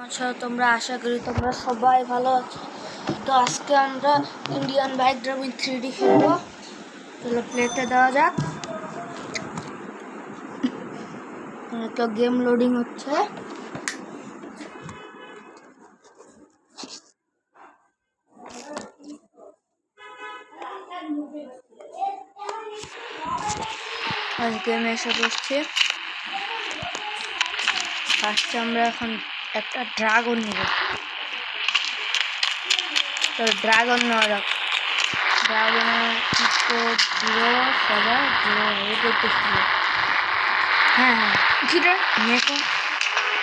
আচ্ছা, তোমরা আশা করি তোমরা সবাই ভালো আছো। তো আজকে আমরা ইন্ডিয়ান বাইক ড্রাইভিং 3D খেলবো। চলো প্লেতে দেওয়া যাক। তো গেম লোডিং হচ্ছে। গেমে এসে বসছি। ফার্স্টে আমরা এখন একটা ড্রাগন নেব। তো ড্রাগন নেওয়া যাক। ড্রাগনের 070 করতেছিল। হ্যাঁ কিরে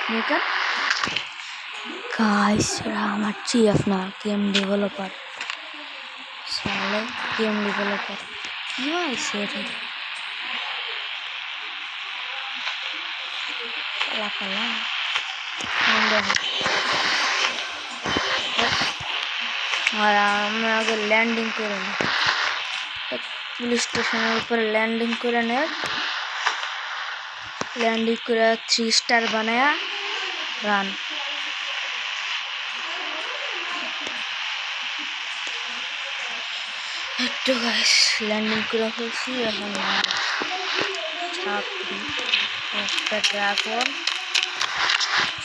মেকার গাইস, আমার চিএফ না, গেম ডেভেলপার। সালে গেম ডেভেলপার কি হয়েছে রে? আর আমরা আগে ল্যান্ডিং করে নিই। পুলিশ স্টেশনের উপরে ল্যান্ডিং করে নেয়। ল্যান্ডিং করে 3 স্টার বানায়া রান। একটু গাইস ল্যান্ডিং করে ফেলছি। এখন ছাপড়ি একটা ড্রাগন,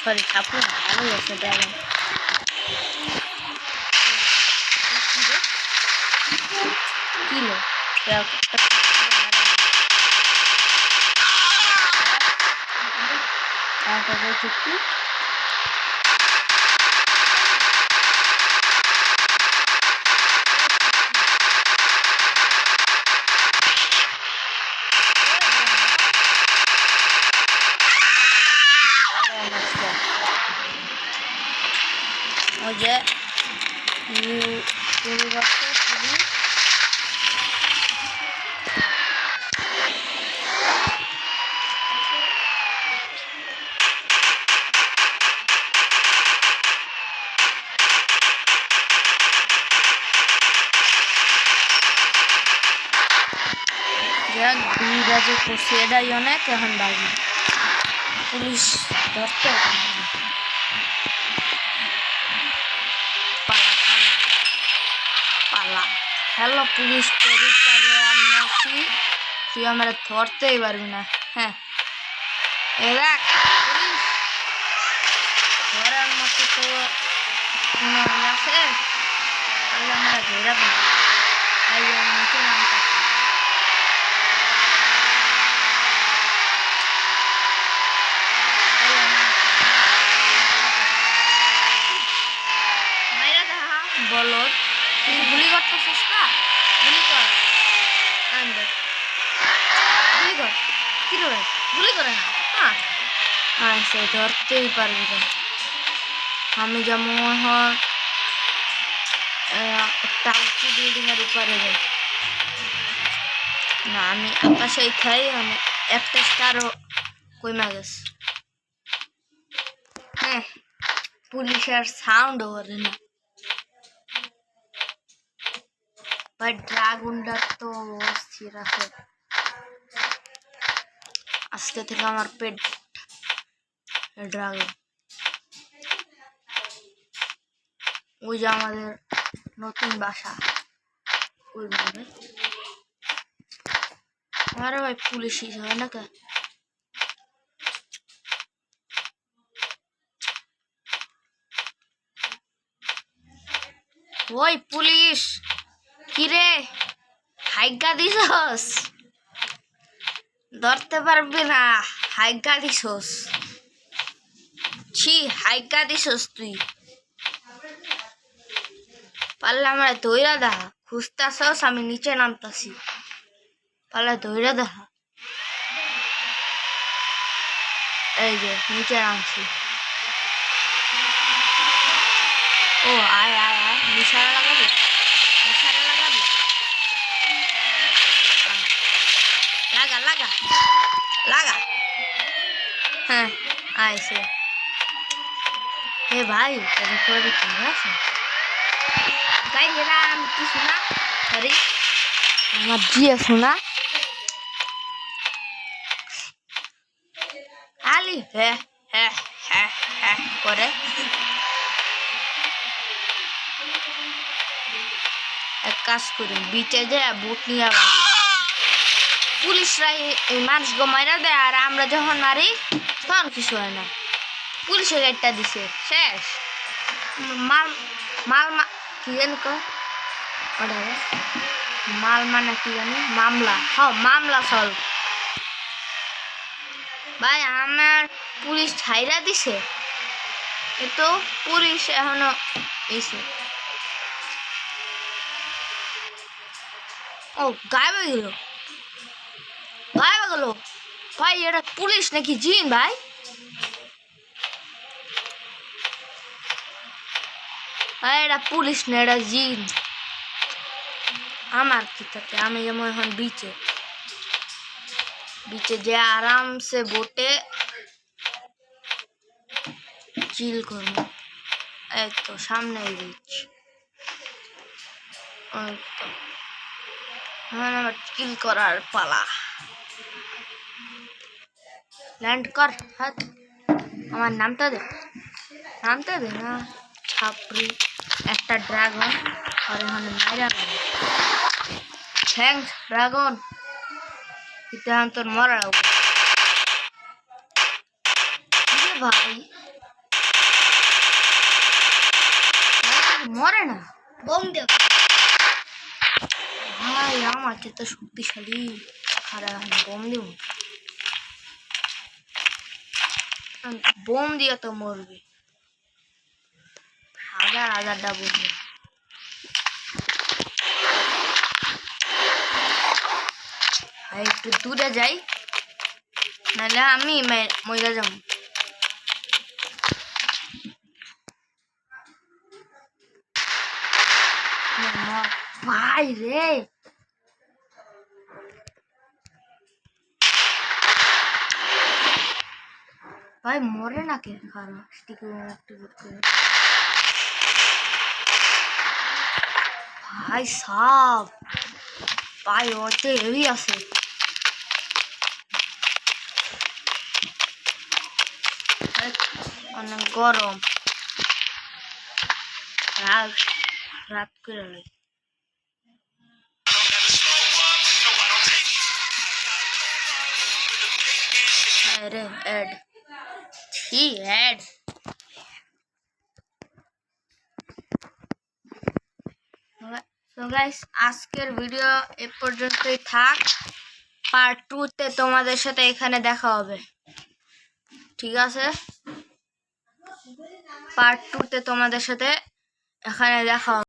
সরি ছাপড়ি ভালো গেছে ড্রাগন। কিলো চুক্তি যে দুই বাজে করছি, এটাই অনেক। এখন বাড়ি পুলিশ ধরতে পালা। হ্যালো পুলিশ, আমি আছি, তুই আমার ধরতেই পারবি না। হ্যাঁ এরা ধরার মতো তো কোনো আছে? তাহলে আমরা ধরে নিচে নামতে বলো। তুই গুলি করতেছিস না? গুলি কর, গুলি কর। কি রে গুলি করে না? হ্যাঁ সে ধরতেই পারবি না। আমি যেমন একটা উঁচু বিল্ডিং এর উপরে যাই না, আমি আকাশেই খাই। আমি একটা স্টারও কমে গেছে। হ্যাঁ পুলিশের সাউন্ড করে না ভাই। ড্রাগনটা তো অস্থির আছে। আজকে থেকে আমার পেট ড্রাগন। ওই যে আমাদের নতুন বাসা, ওই ঘরে। আরে ভাই পুলিশ হয় না কে? ওই পুলিশ কিরে হাইগা দিছস? ধরতে পারবি না, হাইগা দিছস। ছি হাইগা দিছস তুই। পারলে আমার ধইরা দেখা। খুঁজতাছস, আমি নিচে নামতাছি। পারলে ধইরা দেখা। এই যে নিচে নামছি। ও আয় আয় আয়, নিশারা লাগাবি, নিশারা লাগাবি। লাগা লাগা লাগা। হ্যাঁ আইসে। এ ভাই করে কি আছে গাই যেটা আমি কি শোনা? সরি আমার জিয়া শোনা আলি। হ্যাঁ হ্যাঁ হ্যাঁ হ্যাঁ করে কাজ করি, বিচে যে বুট নিয়ে আবার পুলিশরা এই মানুষকে মাইরা দেয়, আর আমরা যখন মারি তখন কিছু হয় না। পুলিশে গাইডটা দিছে শেষ। মাল মাল কি জানি মাল মানে কি জানি মামলা, মামলা সলভ। ভাই আমার পুলিশ ছাইরা দিছে, কিন্তু পুলিশ এখনো এসে ও গায়েব হয়ে গেল, গায়েব হয়ে গেল। ভাই এটা পুলিশ নাকি জিন? ভাই এটা পুলিশ না, এটা জিন। আমার কি থাকে, আমি যেমন এখন বিচে বিচে যে আরামসে বোটে চিল করবো। এই তো সামনে বিচ, ওই তো এখন আমার চিল করার পালা। ল্যান্ড কর, হাত আমার নামটা দে, নামটা দে না। ছাপড়ি একটা ড্রাগন, আর এখানে মাইরা থ্যাংকস ড্রাগন, কিন্তু এখন তোর মরা লাগবে। ভাই মরে না, বোম দে ভাই, আমার তো শক্তিশালী। খারাপ বোম দিব, বোম দিয়ে তো মরবে, হাজার হাজারটা বোম। একটু দূরে যাই, নাহলে আমি মরে যাব। ভাই রে, ভাই মরে না কে? ভাই সাপ, ভাই ওতে হেভি আছে। অনেক গরম, রাত করে রে এড হি এড। তো গাইস আজকের ভিডিও এ পর্যন্তই থাক। পার্ট 2-তে তোমাদের সাথে এখানে দেখা হবে, ঠিক আছে? পার্ট 2-তে তোমাদের সাথে এখানে দেখা হবে।